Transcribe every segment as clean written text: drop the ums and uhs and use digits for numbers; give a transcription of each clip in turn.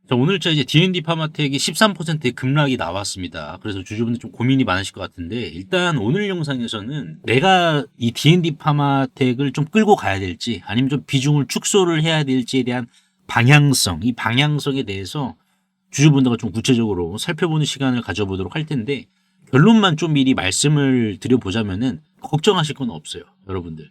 자, 오늘자 이제 D&D 파마텍이 13%의 급락이 나왔습니다. 그래서 주주분들 좀 고민이 많으실 것 같은데, 일단 오늘 영상에서는 내가 이 D&D 파마텍을 좀 끌고 가야 될지, 아니면 좀 비중을 축소를 해야 될지에 대한 방향성, 이 방향성에 대해서 주주분들과 좀 구체적으로 살펴보는 시간을 가져보도록 할 텐데, 결론만 좀 미리 말씀을 드려보자면은, 걱정하실 건 없어요, 여러분들.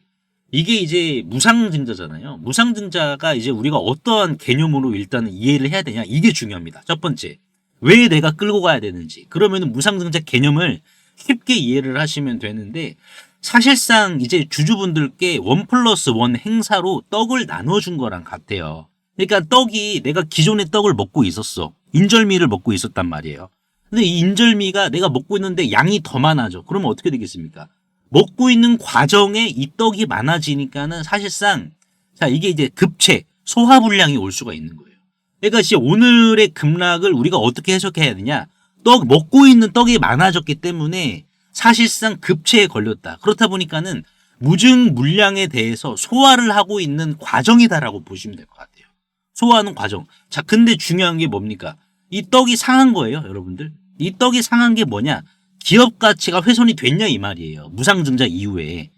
이게 이제 무상증자잖아요. 무상증자가 이제 우리가 어떠한 개념으로 일단은 이해를 해야 되냐. 이게 중요합니다. 첫 번째. 왜 내가 끌고 가야 되는지. 그러면은 무상증자 개념을 쉽게 이해를 하시면 되는데, 사실상 이제 주주분들께 1+1 행사로 떡을 나눠준 거랑 같아요. 그러니까 떡이 내가 기존의 떡을 먹고 있었어. 인절미를 먹고 있었단 말이에요. 근데 이 인절미가 내가 먹고 있는데 양이 더 많아져. 그러면 어떻게 되겠습니까? 먹고 있는 과정에 이 떡이 많아지니까는 사실상 자 이게 이제 급체 소화불량이 올 수가 있는 거예요. 그러니까 이제 오늘의 급락을 우리가 어떻게 해석해야 되냐? 떡 먹고 있는 떡이 많아졌기 때문에 사실상 급체에 걸렸다. 그렇다 보니까는 무증 물량에 대해서 소화를 하고 있는 과정이다라고 보시면 될 것 같아요. 소화하는 과정. 자, 근데 중요한 게 뭡니까? 이 떡이 상한 거예요, 여러분들. 이 떡이 상한 게 뭐냐? 기업 가치가 훼손이 됐냐 이 말이에요. 무상증자 이후에.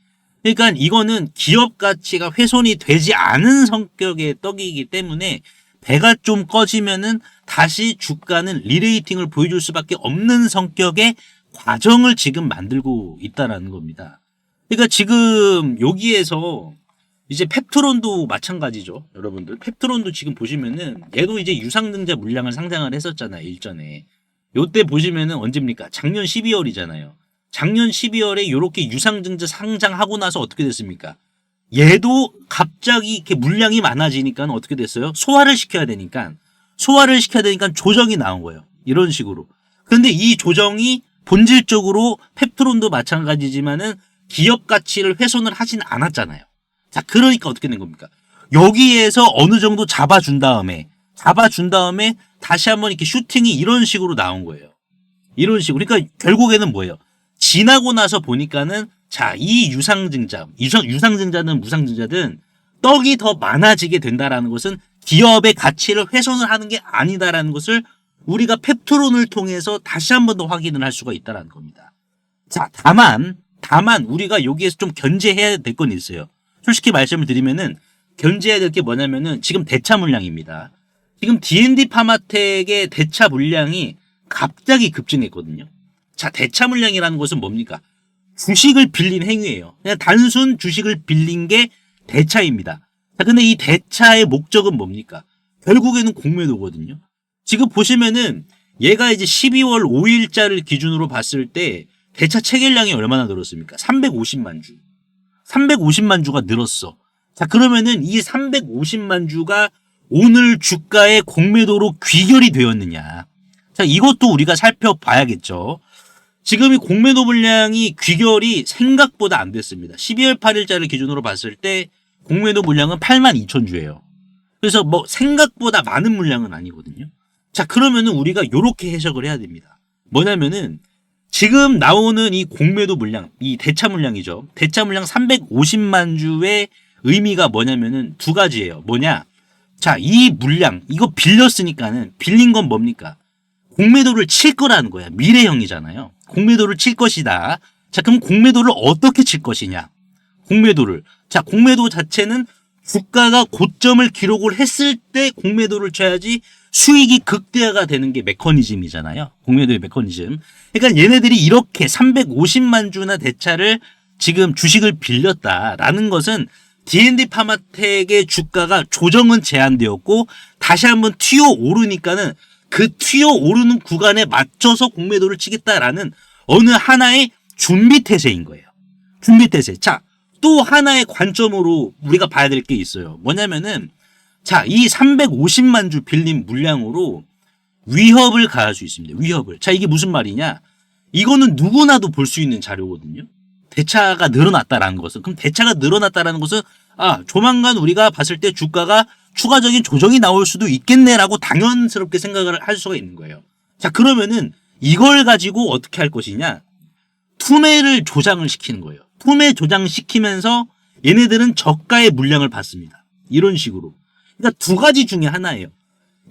그러니까 이거는 기업 가치가 훼손이 되지 않은 성격의 떡이기 때문에 배가 좀 꺼지면은 다시 주가는 리레이팅을 보여줄 수밖에 없는 성격의 과정을 지금 만들고 있다라는 겁니다. 그러니까 지금 여기에서 이제 펩트론도 마찬가지죠. 여러분들. 펩트론도 지금 보시면은 얘도 이제 유상증자 물량을 상장을 했었잖아요. 일전에. 요때 보시면은 언제입니까? 작년 12월이잖아요. 작년 12월에 요렇게 유상증자 상장하고 나서 어떻게 됐습니까? 얘도 갑자기 이렇게 물량이 많아지니까 어떻게 됐어요? 소화를 시켜야 되니까 조정이 나온 거예요. 이런 식으로. 그런데 이 조정이 본질적으로 펩트론도 마찬가지지만은 기업 가치를 훼손을 하진 않았잖아요. 자, 그러니까 어떻게 된 겁니까? 여기에서 어느 정도 잡아준 다음에 다시 한번 이렇게 슈팅이 이런 식으로 나온 거예요. 이런 식으로. 그러니까 결국에는 뭐예요? 지나고 나서 보니까는 자, 이 유상증자든 무상증자든 떡이 더 많아지게 된다라는 것은 기업의 가치를 훼손을 하는 게 아니다라는 것을 우리가 펩트론을 통해서 다시 한번 더 확인을 할 수가 있다라는 겁니다. 자, 다만 우리가 여기에서 좀 견제해야 될 건 있어요. 솔직히 말씀을 드리면은 견제해야 될 게 뭐냐면은 지금 대차 물량입니다. 지금 D&D 파마텍의 대차 물량이 갑자기 급증했거든요. 자, 대차 물량이라는 것은 뭡니까? 주식을 빌린 행위예요. 그냥 단순 주식을 빌린 게 대차입니다. 자, 근데 이 대차의 목적은 뭡니까? 결국에는 공매도거든요. 지금 보시면은 얘가 이제 12월 5일자를 기준으로 봤을 때 대차 체결량이 얼마나 늘었습니까? 350만 주. 350만 주가 늘었어. 자, 그러면은 이 350만 주가 오늘 주가의 공매도로 귀결이 되었느냐. 자, 이것도 우리가 살펴봐야겠죠. 지금 이 공매도 물량이 귀결이 생각보다 안 됐습니다. 12월 8일자를 기준으로 봤을 때 공매도 물량은 8만 2천 주예요. 그래서 뭐 생각보다 많은 물량은 아니거든요. 자, 그러면은 우리가 요렇게 해석을 해야 됩니다. 뭐냐면은 지금 나오는 이 공매도 물량, 이 대차 물량이죠. 대차 물량 350만 주의 의미가 뭐냐면은 두 가지예요. 뭐냐? 자, 이 물량, 이거 빌렸으니까는 빌린 건 뭡니까? 공매도를 칠 거라는 거야. 미래형이잖아요. 공매도를 칠 것이다. 자, 그럼 공매도를 어떻게 칠 것이냐? 공매도 자체는 주가가 고점을 기록을 했을 때 공매도를 쳐야지 수익이 극대화가 되는 게 메커니즘이잖아요. 공매도의 메커니즘. 그러니까 얘네들이 이렇게 350만 주나 대차를 지금 주식을 빌렸다라는 것은 D&D 파마텍의 주가가 조정은 제한되었고 다시 한번 튀어 오르니까는 그 튀어 오르는 구간에 맞춰서 공매도를 치겠다라는 어느 하나의 준비태세인 거예요. 준비태세. 자, 또 하나의 관점으로 우리가 봐야 될 게 있어요. 뭐냐면은 자, 이 350만 주 빌린 물량으로 위협을 가할 수 있습니다. 위협을. 자, 이게 무슨 말이냐? 이거는 누구나도 볼 수 있는 자료거든요. 대차가 늘어났다라는 것은. 그럼 대차가 늘어났다라는 것은 조만간 우리가 봤을 때 주가가 추가적인 조정이 나올 수도 있겠네라고 당연스럽게 생각을 할 수가 있는 거예요. 자, 그러면은 이걸 가지고 어떻게 할 것이냐? 투매를 조장을 시키는 거예요. 투매 조장시키면서 얘네들은 저가의 물량을 받습니다. 이런 식으로. 그러니까 두 가지 중에 하나예요.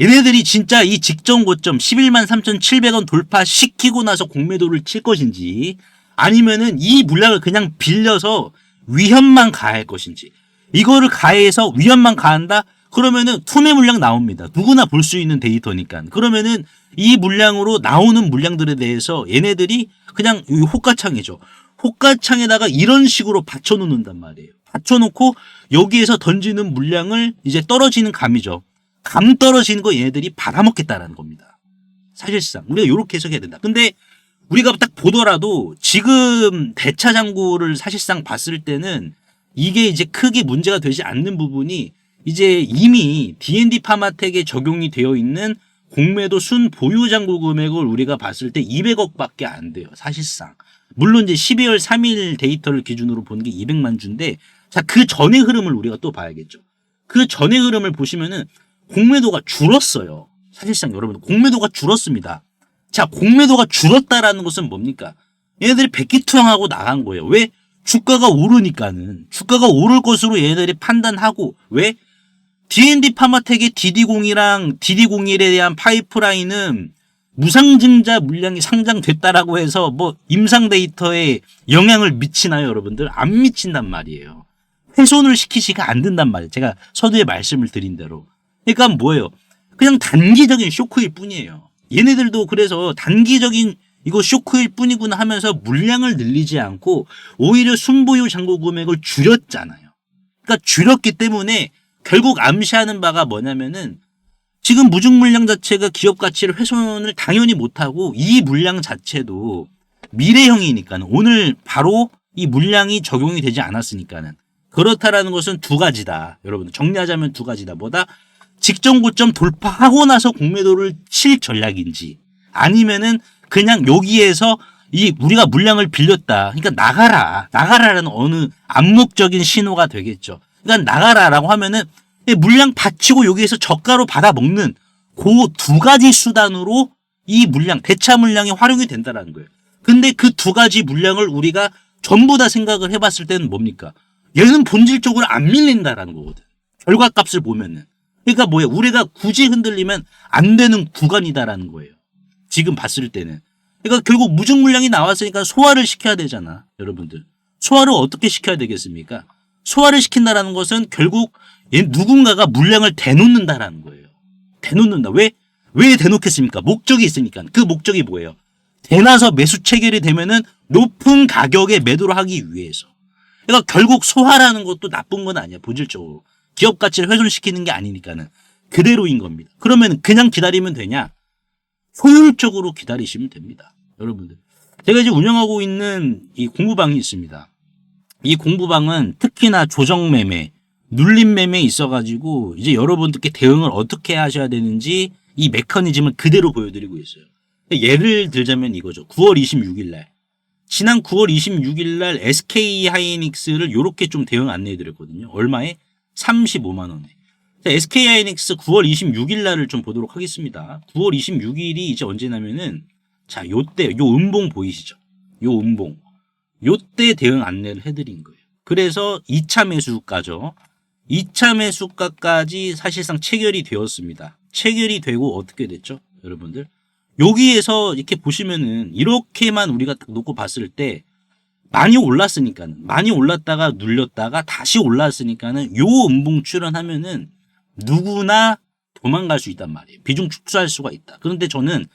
얘네들이 진짜 이 직전 고점 11만 3,700원 돌파시키고 나서 공매도를 칠 것인지 아니면은 이 물량을 그냥 빌려서 위험만 가할 것인지. 이거를 가해서 위험만 가한다? 그러면은 투매 물량 나옵니다. 누구나 볼 수 있는 데이터니까. 그러면은 이 물량으로 나오는 물량들에 대해서 얘네들이 그냥 호가창이죠. 호가창에다가 이런 식으로 받쳐놓는단 말이에요. 받쳐놓고 여기에서 던지는 물량을 이제 떨어지는 감이죠. 감 떨어지는 거 얘네들이 받아먹겠다라는 겁니다. 사실상 우리가 이렇게 해석해야 된다. 근데 우리가 딱 보더라도 지금 대차 잔고를 사실상 봤을 때는 이게 이제 크게 문제가 되지 않는 부분이 이제 이미 D&D 파마텍에 적용이 되어 있는 공매도 순 보유 잔고 금액을 우리가 봤을 때 200억밖에 안 돼요. 사실상. 물론 이제 12월 3일 데이터를 기준으로 보는 게 200만 주인데 자, 그 전의 흐름을 우리가 또 봐야겠죠. 그 전의 흐름을 보시면은 공매도가 줄었어요. 사실상 여러분 공매도가 줄었습니다. 자, 공매도가 줄었다라는 것은 뭡니까? 얘네들이 백기투항하고 나간 거예요. 왜? 주가가 오르니까는. 주가가 오를 것으로 얘네들이 판단하고 왜? D&D 파마텍의 DD02랑 DD01에 대한 파이프라인은 무상증자 물량이 상장됐다라고 해서 뭐 임상 데이터에 영향을 미치나요, 여러분들? 안 미친단 말이에요. 훼손을 시키시가 안 된단 말이에요. 제가 서두에 말씀을 드린 대로. 그러니까 뭐예요? 그냥 단기적인 쇼크일 뿐이에요. 얘네들도 그래서 단기적인 이거 쇼크일 뿐이구나 하면서 물량을 늘리지 않고 오히려 순보유 잔고 금액을 줄였잖아요. 그러니까 줄였기 때문에 결국 암시하는 바가 뭐냐면은 지금 무중 물량 자체가 기업 가치를 훼손을 당연히 못하고 이 물량 자체도 미래형이니까는 오늘 바로 이 물량이 적용이 되지 않았으니까는 그렇다라는 것은 두 가지다. 여러분 정리하자면 두 가지다. 뭐다? 직전 고점 돌파하고 나서 공매도를 칠 전략인지 아니면은 그냥 여기에서 이 우리가 물량을 빌렸다. 그러니까 나가라라는 어느 암묵적인 신호가 되겠죠. 그러니까 나가라라고 하면은 물량 받치고 여기에서 저가로 받아 먹는 그 두 가지 수단으로 이 물량 대차 물량이 활용이 된다라는 거예요. 근데 그 두 가지 물량을 우리가 전부 다 생각을 해봤을 때는 뭡니까? 얘는 본질적으로 안 밀린다라는 거거든. 결과값을 보면은. 그러니까 뭐예요? 우리가 굳이 흔들리면 안 되는 구간이다라는 거예요. 지금 봤을 때는. 그러니까 결국 무중 물량이 나왔으니까 소화를 시켜야 되잖아. 여러분들. 소화를 어떻게 시켜야 되겠습니까? 소화를 시킨다라는 것은 결국 누군가가 물량을 대놓는다라는 거예요. 대놓는다. 왜 대놓겠습니까? 목적이 있으니까. 그 목적이 뭐예요? 대놔서 매수 체결이 되면은 높은 가격에 매도를 하기 위해서. 그러니까 결국 소화라는 것도 나쁜 건 아니야. 본질적으로. 기업 가치를 훼손시키는 게 아니니까는. 그대로인 겁니다. 그러면 그냥 기다리면 되냐? 효율적으로 기다리시면 됩니다. 여러분들. 제가 이제 운영하고 있는 이 공부방이 있습니다. 이 공부방은 특히나 조정매매, 눌림매매 있어가지고 이제 여러분들께 대응을 어떻게 하셔야 되는지 이 메커니즘을 그대로 보여드리고 있어요. 예를 들자면 이거죠. 9월 26일 날. 지난 9월 26일 날 SK 하이닉스를 이렇게 좀 대응 안내해 드렸거든요. 얼마에? 35만 원에. SK 하이닉스 9월 26일 날을 좀 보도록 하겠습니다. 9월 26일이 이제 언제냐면은 자, 요때 요 음봉 보이시죠? 요 음봉. 요때 대응 안내를 해드린 거예요. 그래서 2차 매수가죠. 2차 매수가까지 사실상 체결이 되었습니다. 체결이 되고 어떻게 됐죠? 여러분들. 여기에서 이렇게 보시면은 이렇게만 우리가 딱 놓고 봤을 때 많이 올랐으니까는 많이 올랐다가 눌렸다가 다시 올랐으니까는 요 음봉 출현하면은 누구나 도망갈 수 있단 말이에요. 비중 축소할 수가 있다. 그런데 저는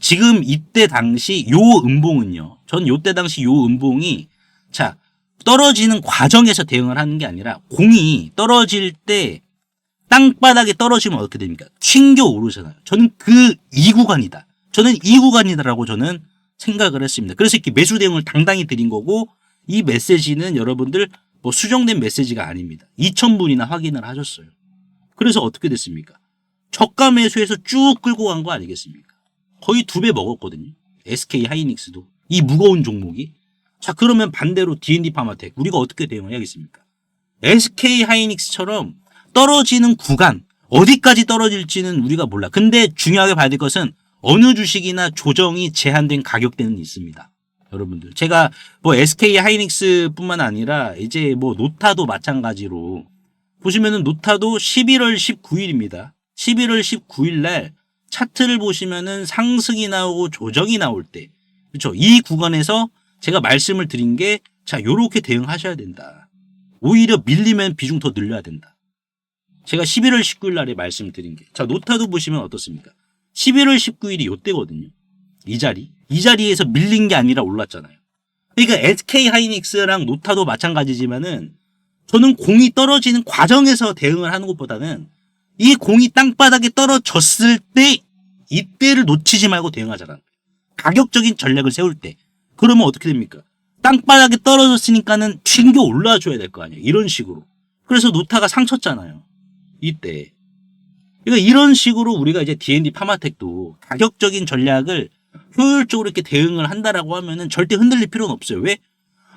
지금 이때 당시 요 음봉은요. 전 요때 당시 요 음봉이 자 떨어지는 과정에서 대응을 하는 게 아니라 공이 떨어질 때 땅바닥에 떨어지면 어떻게 됩니까? 튕겨 오르잖아요. 저는 이 구간이다. 저는 이 구간이다라고 저는 생각을 했습니다. 그래서 이렇게 매수 대응을 당당히 드린 거고 이 메시지는 여러분들 뭐 수정된 메시지가 아닙니다. 2,000분이나 확인을 하셨어요. 그래서 어떻게 됐습니까? 저가 매수해서 쭉 끌고 간 거 아니겠습니까? 거의 2배 먹었거든요. SK 하이닉스도. 이 무거운 종목이. 자, 그러면 반대로 D&D 파마텍 우리가 어떻게 대응을 해야겠습니까? SK 하이닉스처럼 떨어지는 구간 어디까지 떨어질지는 우리가 몰라. 근데 중요하게 봐야 될 것은 어느 주식이나 조정이 제한된 가격대는 있습니다. 여러분들. 제가 뭐 SK 하이닉스 뿐만 아니라 이제 뭐 노타도 마찬가지로 보시면은 노타도 11월 19일입니다. 11월 19일 날 차트를 보시면은 상승이 나오고 조정이 나올 때, 그렇죠? 이 구간에서 제가 말씀을 드린 게, 자, 요렇게 대응하셔야 된다. 오히려 밀리면 비중 더 늘려야 된다. 제가 11월 19일 날에 말씀드린 게, 자, 노타도 보시면 어떻습니까? 11월 19일이 요때거든요. 이 자리에서 밀린 게 아니라 올랐잖아요. 그러니까 SK 하이닉스랑 노타도 마찬가지지만은, 저는 공이 떨어지는 과정에서 대응을 하는 것보다는 이 공이 땅바닥에 떨어졌을 때 이때를 놓치지 말고 대응하자라는 거예요. 가격적인 전략을 세울 때. 그러면 어떻게 됩니까? 땅바닥에 떨어졌으니까는 튕겨 올라줘야 될 거 아니에요. 이런 식으로. 그래서 노타가 상쳤잖아요. 이때. 그러니까 이런 식으로 우리가 이제 D&D 파마텍도 가격적인 전략을 효율적으로 이렇게 대응을 한다라고 하면은 절대 흔들릴 필요는 없어요. 왜?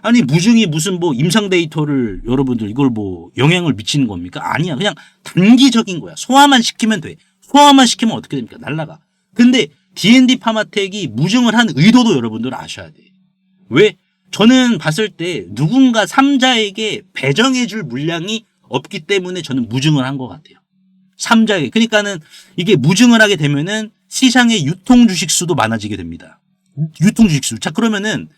아니, 무중이 무슨 뭐 임상 데이터를 여러분들 이걸 뭐 영향을 미치는 겁니까? 아니야. 그냥 단기적인 거야. 소화만 시키면 돼. 소화만 시키면 어떻게 됩니까? 날라가. 근데 D&D 파마텍이 무중을 한 의도도 여러분들 아셔야 돼. 왜? 저는 봤을 때 누군가 3자에게 배정해줄 물량이 없기 때문에 저는 무중을 한 것 같아요. 3자에게. 그러니까는 이게 무중을 하게 되면은 시장의 유통 주식 수도 많아지게 됩니다. 유통 주식 수. 자, 그러면은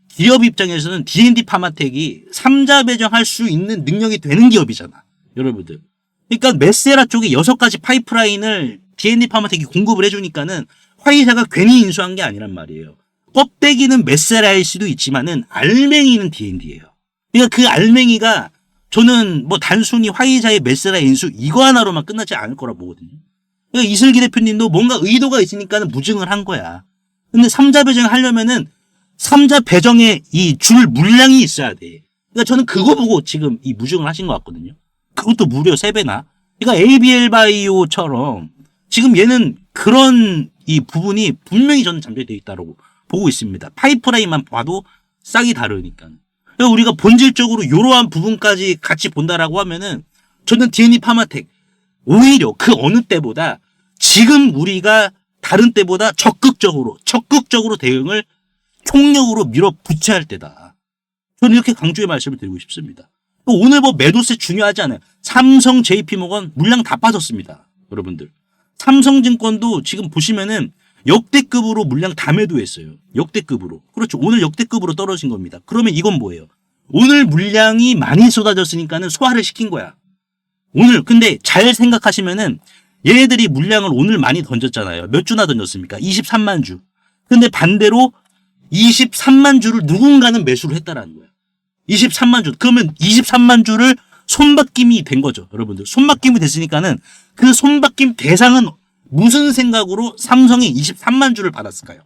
기업 입장에서는 D&D 파마텍이 3자 배정할 수 있는 능력이 되는 기업이잖아. 여러분들. 그러니까 메세라 쪽에 6가지 파이프라인을 D&D 파마텍이 공급을 해주니까는 화이자가 괜히 인수한 게 아니란 말이에요. 껍데기는 메세라일 수도 있지만은 알맹이는 D&D예요. 그러니까 그 알맹이가 저는 뭐 단순히 화이자의 메세라 인수 이거 하나로만 끝나지 않을 거라 보거든요. 그러니까 이슬기 대표님도 뭔가 의도가 있으니까는 무증을 한 거야. 근데 3자 배정을 하려면은 3자 배정에 이 줄 물량이 있어야 돼. 그러니까 저는 그거 보고 지금 이 무증을 하신 것 같거든요. 그것도 무려 3배나. 그러니까 ABL 바이오처럼 지금 얘는 그런 이 부분이 분명히 저는 잠재되어 있다고 보고 있습니다. 파이프라인만 봐도 싹이 다르니까. 그러니까 우리가 본질적으로 이러한 부분까지 같이 본다라고 하면은 저는 D&D 파마텍 오히려 그 어느 때보다 지금 우리가 다른 때보다 적극적으로 대응을 총력으로 밀어붙여야 할 때다. 저는 이렇게 강조의 말씀을 드리고 싶습니다. 오늘 뭐 매도세 중요하지 않아요. 삼성, JP모건 물량 다 빠졌습니다. 여러분들. 삼성증권도 지금 보시면은 역대급으로 물량 다 매도했어요. 역대급으로. 그렇죠. 오늘 역대급으로 떨어진 겁니다. 그러면 이건 뭐예요? 오늘 물량이 많이 쏟아졌으니까는 소화를 시킨 거야. 오늘 근데 잘 생각하시면은 얘네들이 물량을 오늘 많이 던졌잖아요. 몇 주나 던졌습니까? 23만 주. 근데 반대로 23만 주를 누군가는 매수를 했다라는 거예요. 23만 주. 그러면 23만 주를 손바뀜이 된 거죠. 여러분들. 손바뀜이 됐으니까는 그 손바뀜 대상은 무슨 생각으로 삼성이 23만 주를 받았을까요?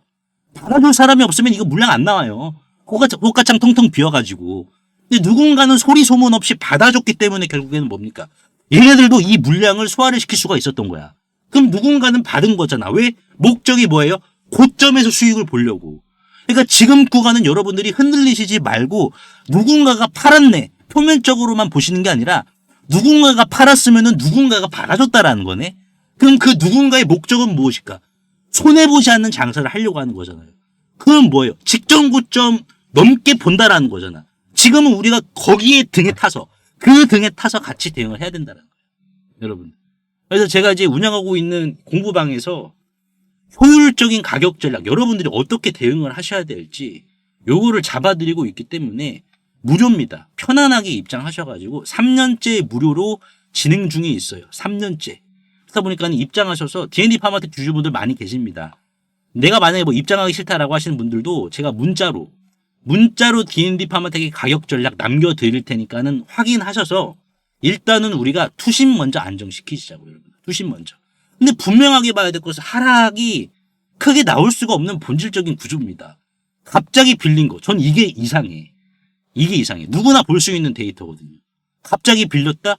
받아줄 사람이 없으면 이거 물량 안 나와요. 호가창 텅텅 비어가지고. 근데 누군가는 소리 소문 없이 받아줬기 때문에 결국에는 뭡니까? 얘네들도 이 물량을 소화를 시킬 수가 있었던 거야. 그럼 누군가는 받은 거잖아. 왜? 목적이 뭐예요? 고점에서 수익을 보려고. 그러니까 지금 구간은 여러분들이 흔들리시지 말고 누군가가 팔았네. 표면적으로만 보시는 게 아니라 누군가가 팔았으면은 누군가가 받아줬다라는 거네. 그럼 그 누군가의 목적은 무엇일까? 손해보지 않는 장사를 하려고 하는 거잖아요. 그건 뭐예요? 직전 고점 넘게 본다라는 거잖아. 지금은 우리가 거기에 등에 타서 그 등에 타서 같이 대응을 해야 된다는 거예요. 여러분. 그래서 제가 이제 운영하고 있는 공부방에서 효율적인 가격 전략, 여러분들이 어떻게 대응을 하셔야 될지 요거를 잡아드리고 있기 때문에 무료입니다. 편안하게 입장하셔가지고 3년째 무료로 진행 중에 있어요. 3년째. 그러다 보니까 입장하셔서 D&D 파마텍 주주분들 많이 계십니다. 내가 만약에 뭐 입장하기 싫다라고 하시는 분들도 제가 문자로 D&D 파마텍의 가격 전략 남겨드릴 테니까는 확인하셔서 일단은 우리가 투심 먼저 안정시키시자고요. 여러분. 투심 먼저. 근데 분명하게 봐야 될 것은 하락이 크게 나올 수가 없는 본질적인 구조입니다. 갑자기 빌린 거. 전 이게 이상해. 이게 이상해. 누구나 볼 수 있는 데이터거든요. 갑자기 빌렸다?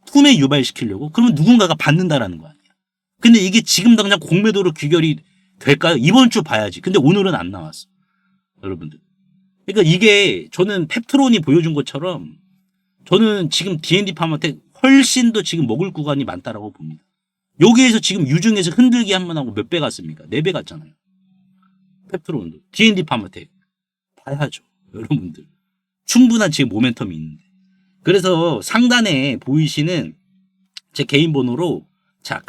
품에 유발시키려고? 그러면 누군가가 받는다라는 거 아니야. 근데 이게 지금 당장 공매도로 귀결이 될까요? 이번 주 봐야지. 근데 오늘은 안 나왔어. 여러분들. 그러니까 이게 저는 펩트론이 보여준 것처럼 저는 지금 D&D 파마텍 훨씬 더 지금 먹을 구간이 많다라고 봅니다. 여기에서 지금 유중에서 흔들기 한 번 하고 몇 배 갔습니까? 4배 갔잖아요. 펩트론도. D&D 파마텍. 봐야죠. 여러분들. 충분한 지금 모멘텀이 있는데. 그래서 상단에 보이시는 제 개인 번호로 자,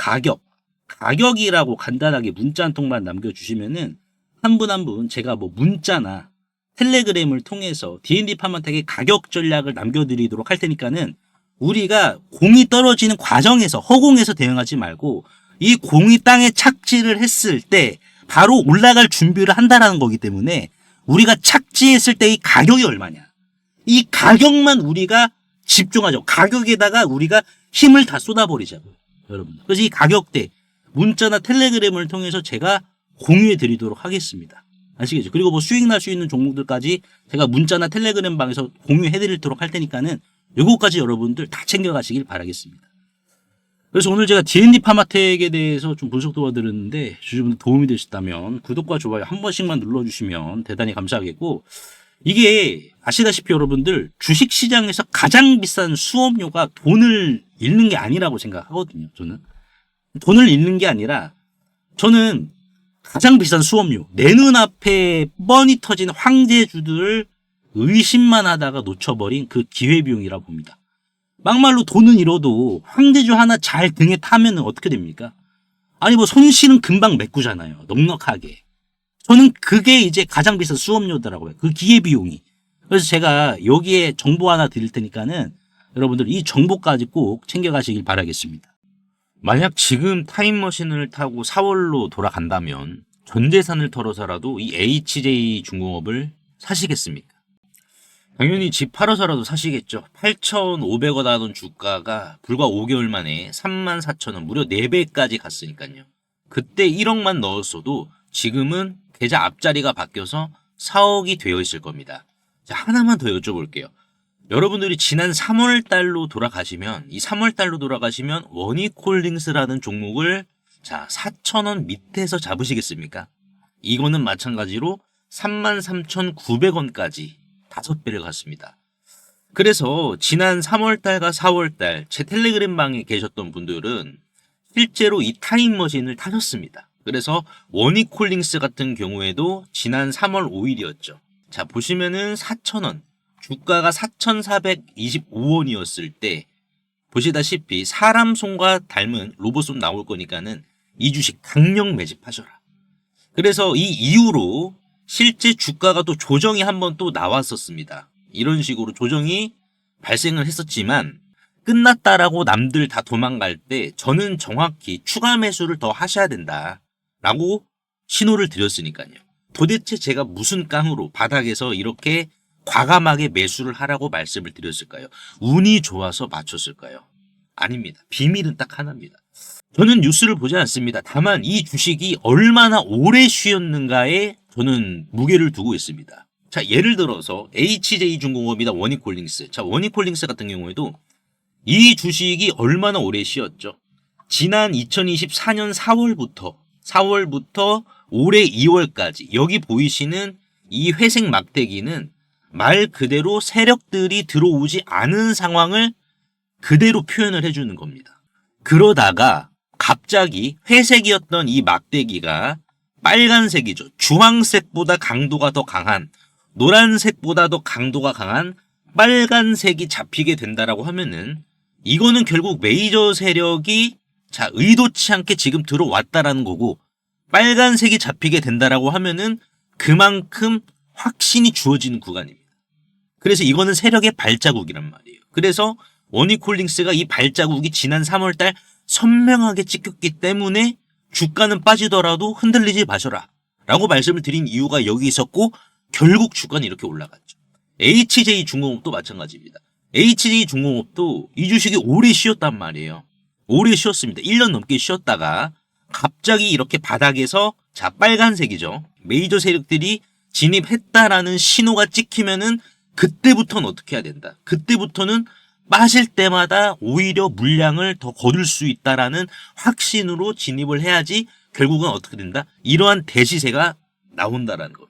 가격이라고 간단하게 문자 한 통만 남겨주시면은 한 분 한 분 제가 뭐 문자나 텔레그램을 통해서 D&D 파마텍의 가격 전략을 남겨드리도록 할 테니까는 우리가 공이 떨어지는 과정에서 허공에서 대응하지 말고 이 공이 땅에 착지를 했을 때 바로 올라갈 준비를 한다라는 거기 때문에 우리가 착지했을 때 이 가격이 얼마냐. 이 가격만 우리가 집중하죠. 가격에다가 우리가 힘을 다 쏟아버리자고요. 여러분. 그래서 이 가격대 문자나 텔레그램을 통해서 제가 공유해 드리도록 하겠습니다. 아시겠죠? 그리고 뭐 수익 날 수 있는 종목들까지 제가 문자나 텔레그램 방에서 공유해 드리도록 할 테니까는 요거까지 여러분들 다 챙겨가시길 바라겠습니다. 그래서 오늘 제가 D&D 파마텍에 대해서 좀 분석 도와드렸는데 주주분들 도움이 되셨다면 구독과 좋아요 한 번씩만 눌러주시면 대단히 감사하겠고, 이게 아시다시피 여러분들 주식시장에서 가장 비싼 수업료가 돈을 잃는 게 아니라고 생각하거든요. 저는 돈을 잃는 게 아니라 저는 가장 비싼 수업료, 내 눈앞에 뻔히 터진 황제주들을 의심만 하다가 놓쳐버린 그 기회비용이라 봅니다. 막말로 돈은 잃어도 황제주 하나 잘 등에 타면 어떻게 됩니까? 아니 뭐 손실은 금방 메꾸잖아요. 넉넉하게. 저는 그게 이제 가장 비싼 수업료더라고요. 그 기회비용이. 그래서 제가 여기에 정보 하나 드릴 테니까는 여러분들 이 정보까지 꼭 챙겨가시길 바라겠습니다. 만약 지금 타임머신을 타고 4월로 돌아간다면 전 재산을 털어서라도 이 HJ 중공업을 사시겠습니까? 당연히 집 팔아서라도 사시겠죠. 8,500원 하던 주가가 불과 5개월 만에 34,000원, 무려 4배까지 갔으니까요. 그때 1억만 넣었어도 지금은 계좌 앞자리가 바뀌어서 4억이 되어 있을 겁니다. 자, 하나만 더 여쭤볼게요. 여러분들이 지난 3월 달로 돌아가시면, 이 3월 달로 돌아가시면 원익홀딩스라는 종목을 자 4,000원 밑에서 잡으시겠습니까? 이거는 마찬가지로 33,900원까지 5배를 갔습니다. 그래서 지난 3월달과 4월달 제 텔레그램 방에 계셨던 분들은 실제로 이 타임머신을 타셨습니다. 그래서 원익홀딩스 같은 경우에도 지난 3월 5일이었죠. 자, 보시면은 4,000원, 주가가 4,425원이었을 때 보시다시피 사람 손과 닮은 로봇손 나올 거니까는 이 주식 강력 매집하셔라. 그래서 이 이후로 실제 주가가 또 조정이 한번 또 나왔었습니다. 이런 식으로 조정이 발생을 했었지만 끝났다라고 남들 다 도망갈 때 저는 정확히 추가 매수를 더 하셔야 된다라고 신호를 드렸으니까요. 도대체 제가 무슨 깡으로 바닥에서 이렇게 과감하게 매수를 하라고 말씀을 드렸을까요? 운이 좋아서 맞췄을까요? 아닙니다. 비밀은 딱 하나입니다. 저는 뉴스를 보지 않습니다. 다만 이 주식이 얼마나 오래 쉬었는가에 저는 무게를 두고 있습니다. 자, 예를 들어서 HJ중공업이나 원익홀딩스. 자, 원익홀딩스 같은 경우에도 이 주식이 얼마나 오래 쉬었죠? 지난 2024년 4월부터 올해 2월까지 여기 보이시는 이 회색 막대기는 말 그대로 세력들이 들어오지 않은 상황을 그대로 표현을 해주는 겁니다. 그러다가 갑자기 회색이었던 이 막대기가 빨간색이죠. 주황색보다 강도가 더 강한, 노란색보다 더 강도가 강한 빨간색이 잡히게 된다라고 하면은 이거는 결국 메이저 세력이 자 의도치 않게 지금 들어왔다라는 거고, 빨간색이 잡히게 된다라고 하면은 그만큼 확신이 주어지는 구간입니다. 그래서 이거는 세력의 발자국이란 말이에요. 그래서 원익홀딩스가 이 발자국이 지난 3월달 선명하게 찍혔기 때문에 주가는 빠지더라도 흔들리지 마셔라 라고 말씀을 드린 이유가 여기 있었고, 결국 주가는 이렇게 올라갔죠. HJ중공업도 마찬가지입니다. HJ중공업도 이 주식이 오래 쉬었단 말이에요. 오래 쉬었습니다. 1년 넘게 쉬었다가 갑자기 이렇게 바닥에서 자 빨간색이죠. 메이저 세력들이 진입했다라는 신호가 찍히면은 그때부터는 어떻게 해야 된다. 그때부터는 빠질 때마다 오히려 물량을 더 거둘 수 있다라는 확신으로 진입을 해야지 결국은 어떻게 된다. 이러한 대시세가 나온다라는 겁니다.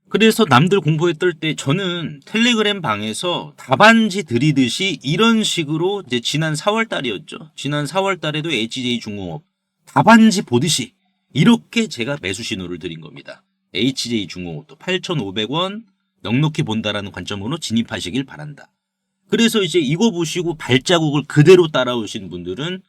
그래서 남들 공포에 떨 때 저는 텔레그램 방에서 답안지 드리듯이 이런 식으로 이제 지난 4월 달이었죠. 지난 4월 달에도 HJ중공업 답안지 보듯이 이렇게 제가 매수 신호를 드린 겁니다. HJ중공업도 8,500원 넉넉히 본다라는 관점으로 진입하시길 바란다. 그래서 이제 이거 보시고 발자국을 그대로 따라오신 분들은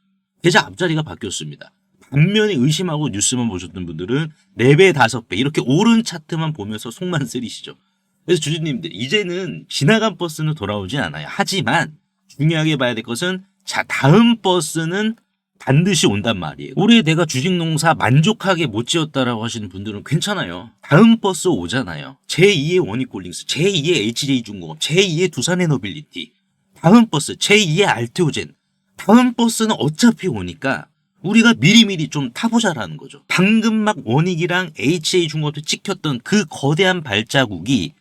계좌 앞자리가 바뀌었습니다. 반면에 의심하고 뉴스만 보셨던 분들은 4배, 5배 이렇게 오른 차트만 보면서 속만 쓰리시죠. 그래서 주주님들 이제는 지나간 버스는 돌아오지 않아요. 하지만 중요하게 봐야 될 것은 자 다음 버스는 반드시 온단 말이에요. 올해 내가 주식농사 만족하게 못 지었다라고 하시는 분들은 괜찮아요. 다음 버스 오잖아요. 제2의 원익골딩스, 제2의 HJ중공업, 제2의 두산에너빌리티, 다음 버스 제2의 알테오젠. 다음 버스는 어차피 오니까 우리가 미리미리 좀 타보자라는 거죠. 방금 막 원익이랑 HJ중공업도 찍혔던 그 거대한 발자국이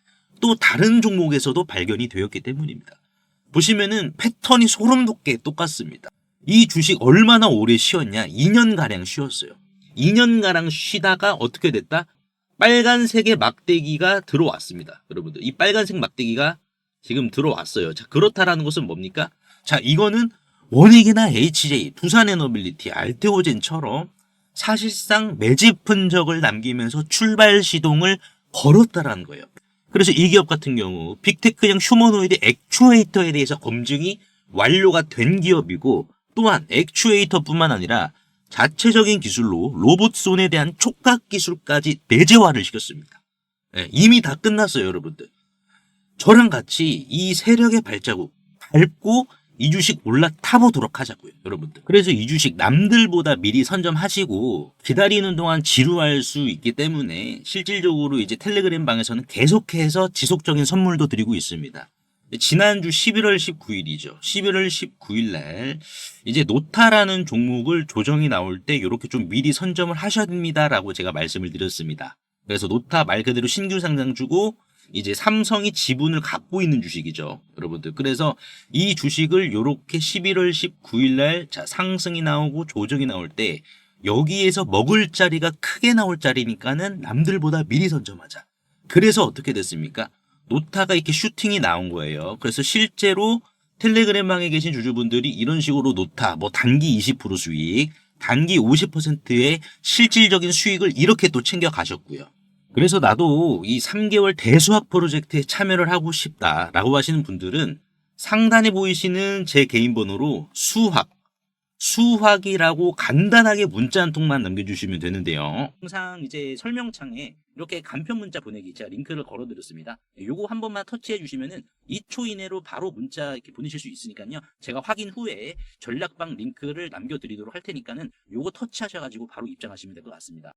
또 다른 종목에서도 발견이 되었기 때문입니다. 보시면은 패턴이 소름 돋게 똑같습니다. 이 주식 얼마나 오래 쉬었냐? 2년가량 쉬었어요. 2년가량 쉬다가 어떻게 됐다? 빨간색의 막대기가 들어왔습니다. 여러분들 이 빨간색 막대기가 지금 들어왔어요. 자, 그렇다라는 것은 뭡니까? 자, 이거는 원익이나 HJ, 두산에너빌리티, 알테오젠처럼 사실상 매집 흔적을 남기면서 출발 시동을 걸었다라는 거예요. 그래서 이 기업 같은 경우 빅테크형 휴머노이드 액추에이터에 대해서 검증이 완료가 된 기업이고, 또한 액추에이터뿐만 아니라 자체적인 기술로 로봇손에 대한 촉각 기술까지 내재화를 시켰습니다. 네, 이미 다 끝났어요, 여러분들. 저랑 같이 이 세력의 발자국 밟고 이 주식 올라타보도록 하자고요, 여러분들. 그래서 이 주식 남들보다 미리 선점하시고 기다리는 동안 지루할 수 있기 때문에 실질적으로 이제 텔레그램 방에서는 계속해서 지속적인 선물도 드리고 있습니다. 지난주 11월 19일이죠. 11월 19일 날 이제 노타라는 종목을 조정이 나올 때 이렇게 좀 미리 선점을 하셔야 됩니다라고 제가 말씀을 드렸습니다. 그래서 노타 말 그대로 신규 상장주고 이제 삼성이 지분을 갖고 있는 주식이죠, 여러분들. 그래서 이 주식을 이렇게 11월 19일 날 자, 상승이 나오고 조정이 나올 때 여기에서 먹을 자리가 크게 나올 자리니까는 남들보다 미리 선점하자. 그래서 어떻게 됐습니까? 노타가 이렇게 슈팅이 나온 거예요. 그래서 실제로 텔레그램방에 계신 주주분들이 이런 식으로 노타, 뭐 단기 20% 수익, 단기 50%의 실질적인 수익을 이렇게 또 챙겨 가셨고요. 그래서 나도 이 3개월 대수학 프로젝트에 참여를 하고 싶다라고 하시는 분들은 상단에 보이시는 제 개인 번호로 수학이라고 간단하게 문자 한 통만 남겨주시면 되는데요. 항상 이제 설명창에 이렇게 간편 문자 보내기 제가 링크를 걸어드렸습니다. 요거 한 번만 터치해 주시면은 2초 이내로 바로 문자 이렇게 보내실 수 있으니까요. 제가 확인 후에 전략방 링크를 남겨드리도록 할 테니까는 요거 터치하셔가지고 바로 입장하시면 될 것 같습니다.